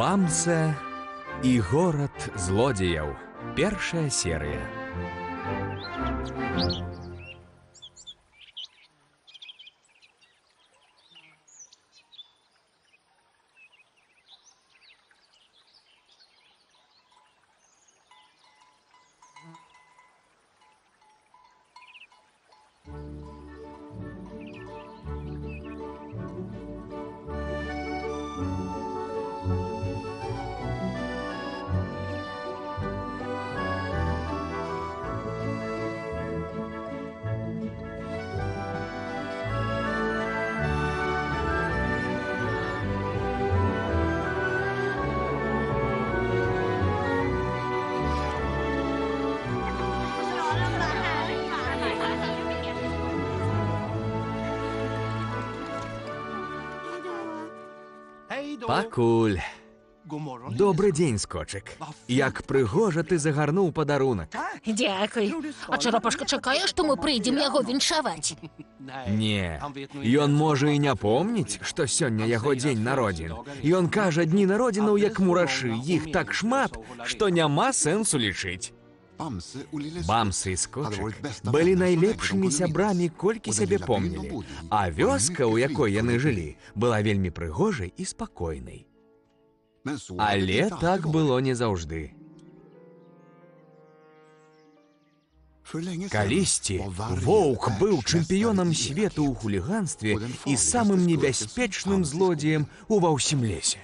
Бамса і горад злодзеяў. Першая серыя. Пакуль. Добры дзень, скочык. Як прыгожа ты загарнуў падарунак. Дзякуй. А Чарапашка чакае, што мы прыйдзем яго віншаваць? Не, ён можа і не помніць, што сёння яго дзень народзін. Ён кажа, дні народзінаў як мурашы, іх так шмат, што няма сэнсу лічыць. Бамса і скочык былі найлепшымі сябрамі, колькі сябе помнілі, а вёска, у якой яны жылі, была вельмі прыгожай і спакойнай. Але так было не заўжды. Калісьці воўк быў чэмпіёнам свету ў хуліганстве і самым небяспечным злодзеем ува ўсім лесе.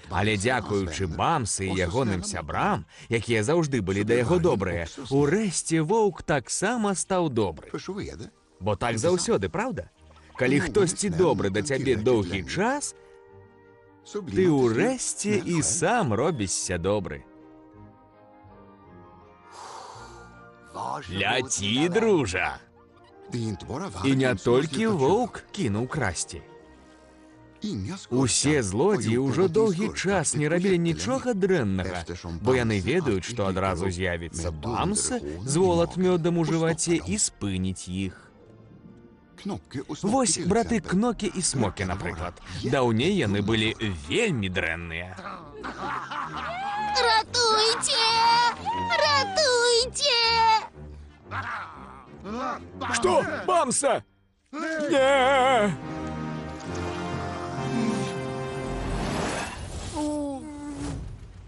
Але дзякуючы Бамсы і ягоным сябрам, якія заўжды былі да яго добрыя, урэшце воўк таксама стаў добры. Бо так заўсёды, праўда? Калі хтосьці добры да цябе доўгі час, ты ўрэшце і сам робішся добры. Ляці, дружа! І не толькі воўк кінуў красці. Усе злодзеі ўжо доўгі час не рабілі нічога дрэннага, бо яны ведаюць, што адразу з'явіцца Бамса з волат-мёдам у жываце і спыніць іх. Вось браты Кнокі і Смокі, напрыклад. Даўней яны былі вельмі дрэнныя. Ратуйце! Ратуйце! Што, Бамса? Не!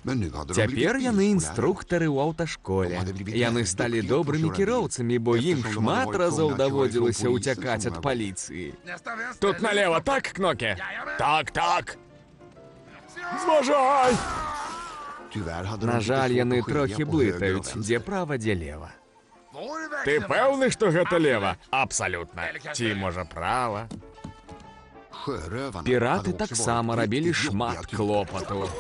Цяпер яны інструктары ў аўташколе. Яны сталі добрымі кіроўцамі, бо ім шмат разоў даводзілася ўцякаць ад паліцыі. Тут налево, так, Кнокі? Так, так. Зважай! На жаль, яны трохі блытаюць, дзе права, дзе лева. Ты пэўны, што гэта лева? Абсалютна. Ці, можа, права? Піраты таксама рабілі шмат клопату.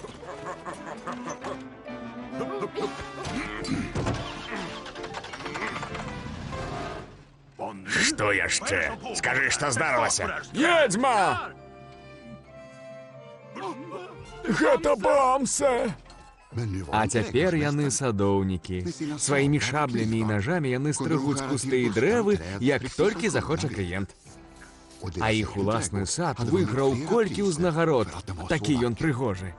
Што яшчэ? Скажы, што здарылася? Ведзьма! Гэта Бамса! А цяпер яны садоўнікі. Сваімі шаблямі і нажамі яны стрыгуць кусты і дрэвы, як толькі захоча кліент. А іх уласны сад выйграў колькі ўзнагарод. Такі ён прыгожы.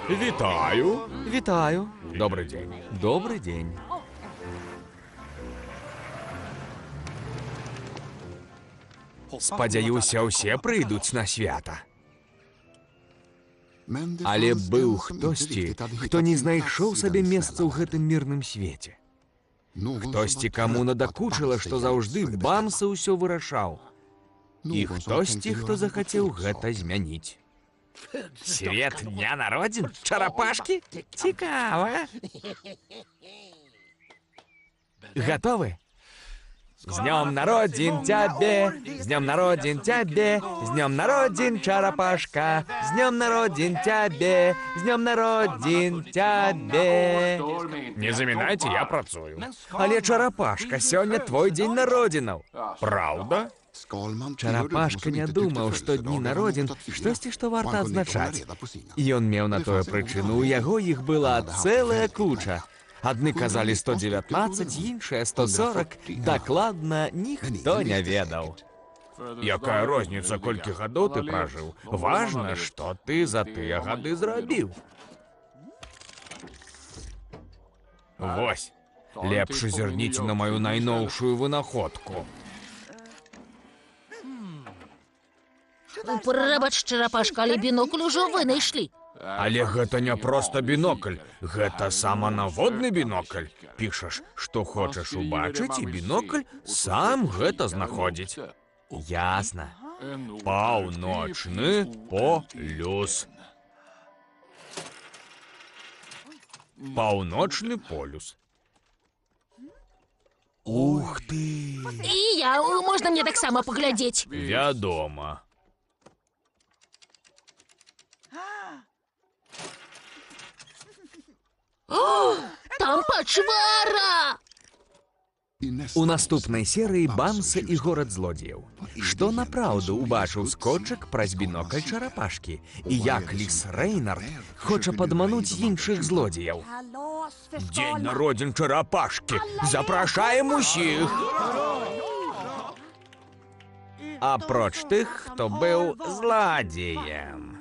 Вітаю. Вітаю. Добры дзень. Добры дзень. Спадзяюся, ўсе прыйдуць на свята. Але быў хтосьці, хто не знайшоў сабе месца ў гэтым мірным свеце. Хтосьці, каму надакучыла, што заўжды Бамса ўсё вырашаў. І хтосьці, хто захацеў гэта змяніць. Свет дня народзін? Чарапашкі? Цікава. Гатовы? З днём народзін цябе, з днём народзін цябе, з днём народзін Чарапашка, з днём народзін цябе, з днём народзін цябе. Не замінайце, я працую. Але, Чарапашка, сёння твой дзень народзінаў. Праўда? Чарапашка не думаў, што дні народзін штосьці, што варта адзначаць. Ён меў на тое прычыну, у яго іх была цэлая куча. Адны казалі 119, іншыя 140, дакладна ніхто не ведаў. Якая розніца, колькі гадоў ты пражыў? Важна, што ты за тыя гады зрабіў. Вось, лепш зірніце на маю найноўшую вынаходку. Прабач, Чарапашка, але бінокль ужо вынайшлі. Але гэта не проста бінокль, гэта саманаводны бінокль. Пішаш, што хочаш убачыць, і бінокль сам гэта знаходзіць. Ясна. Паўночны полюс. Паўночны полюс. Ух ты! І я, можна мне таксама паглядзець? Вядома. Там пачвара! У наступнай серыі Бамса і горад злодзеяў. Што направду убачыў скотчык праз бінокль Чарапашкі і як ліс Рэйнард хоча падмануць іншых злодзеяў. Дзень народзін Чарапашкі! Запрашаем усіх! Апроч тых, хто быў зладзеем.